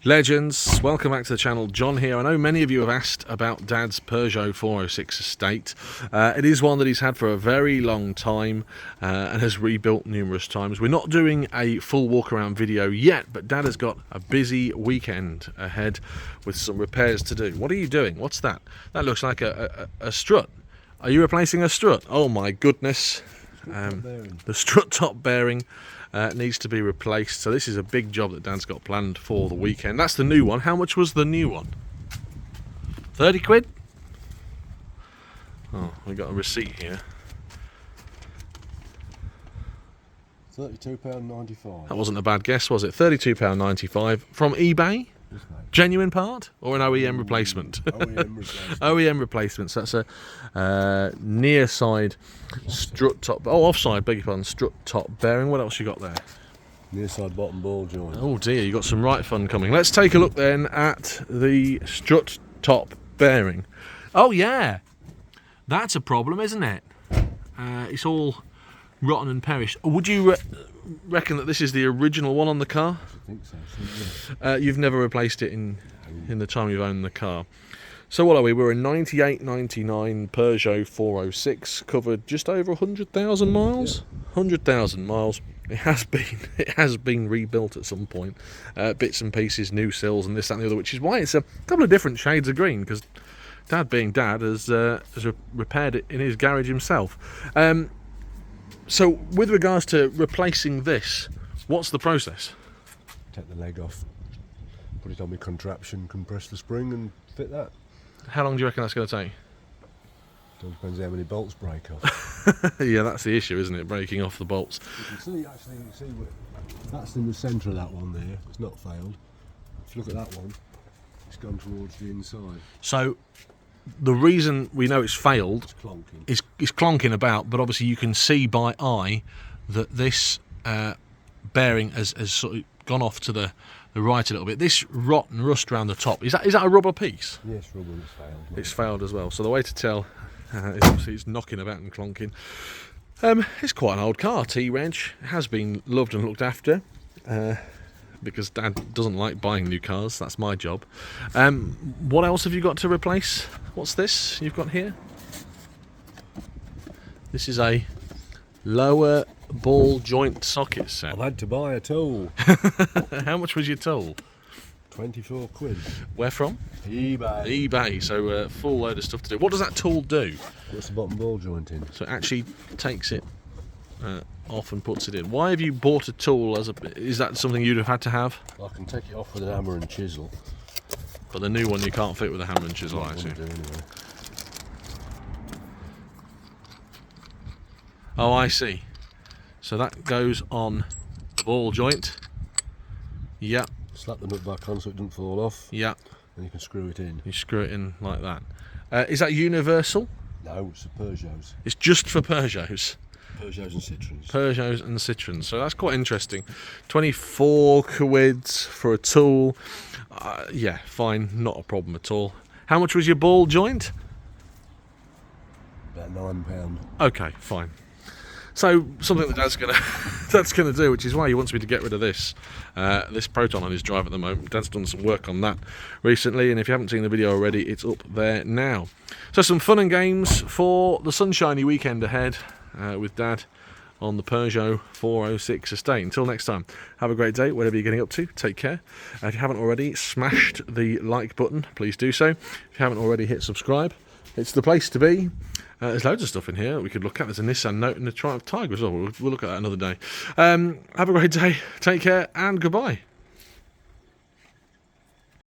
Legends, welcome back to the channel. John here. I know many of you have asked about Dad's Peugeot 406 estate. It is one that he's had for a very long time and has rebuilt numerous times. We're not doing a full walk around video yet, but Dad has got a busy weekend ahead with some repairs to do. What are you doing? What's that? That looks like a strut. Are you replacing a strut? Oh my goodness. The strut top bearing needs to be replaced, so this is a big job that Dan's got planned for the weekend. That's the new one. How much was the new one? 30 quid? Oh, we got a receipt here. £32.95. That wasn't a bad guess, was it? £32.95 from eBay? Genuine part or an OEM replacement? OEM replacement. OEM replacement. So that's a near side strut top. Oh, offside, beg your pardon. Strut top bearing. What else you got there? Near side bottom ball joint. Oh dear, you got some right fun coming. Let's take a look then at the strut top bearing. Oh yeah, that's a problem, isn't it? It's all rotten and perished. Would you reckon that this is the original one on the car? I think so. Yeah. You've never replaced it in the time you've owned the car. So what are we? We're a 98/99 Peugeot 406, covered just over 100,000 miles. Yeah. 100,000 miles. It has been rebuilt at some point. Bits and pieces, new sills, and this, that, and the other, which is why it's a couple of different shades of green. Because Dad, being Dad, has repaired it in his garage himself. So with regards to replacing this, what's the process? Take the leg off, put it on my contraption, compress the spring and fit that. How long do you reckon that's going to take? It all depends how many bolts break off. Yeah, that's the issue, isn't it? Breaking off the bolts. You can see that's in the centre of that one there. It's not failed. If you look at that one, it's gone towards the inside. So the reason we know it's failed It's clonking. is clonking about, but obviously you can see by eye that this bearing has sort of gone off to the right a little bit. This rot and rust around the top, is that a rubber piece? Yes, rubber has failed. It's failed as well. So the way to tell is obviously it's knocking about and clonking. It's quite an old car, T-Reg. It has been loved and looked after. Because Dad doesn't like buying new cars. That's my job. What else have you got to replace? What's this you've got here? This is a lower ball joint socket set. I've had to buy a tool. How much was your tool? 24 quid. Where from? eBay. eBay. So full load of stuff to do. What does that tool do? What's the bottom ball joint in? So it actually takes it off and puts it in. Why have you bought a tool? Is that something you'd have had to have? I can take it off with a hammer and chisel. But the new one you can't fit with a hammer and chisel, I see. Anyway. Oh, I see. So that goes on the ball joint. Yeah, Slap the nut back on so it doesn't fall off, yeah. and you can screw it in. You screw it in like that. Is that universal? No, it's the Peugeots. It's just for Peugeots. Peugeots and Citroens. Peugeots and Citroens. So that's quite interesting. 24 quid for a tool. Yeah, fine, not a problem at all. How much was your ball joint? About £9. Okay, fine. So something that Dad's gonna do, which is why he wants me to get rid of this Proton on his drive at the moment. Dad's done some work on that recently, and if you haven't seen the video already, it's up there now. So some fun and games for the sunshiny weekend ahead with Dad on the Peugeot 406 estate. Until next time, have a great day, whatever you're getting up to. Take care. If you haven't already smashed the like button, please do so. If you haven't already hit subscribe, it's the place to be. There's loads of stuff in here that we could look at. There's a Nissan Note and a Triumph Tiger as well. We'll look at that another day. Have a great day. Take care and goodbye.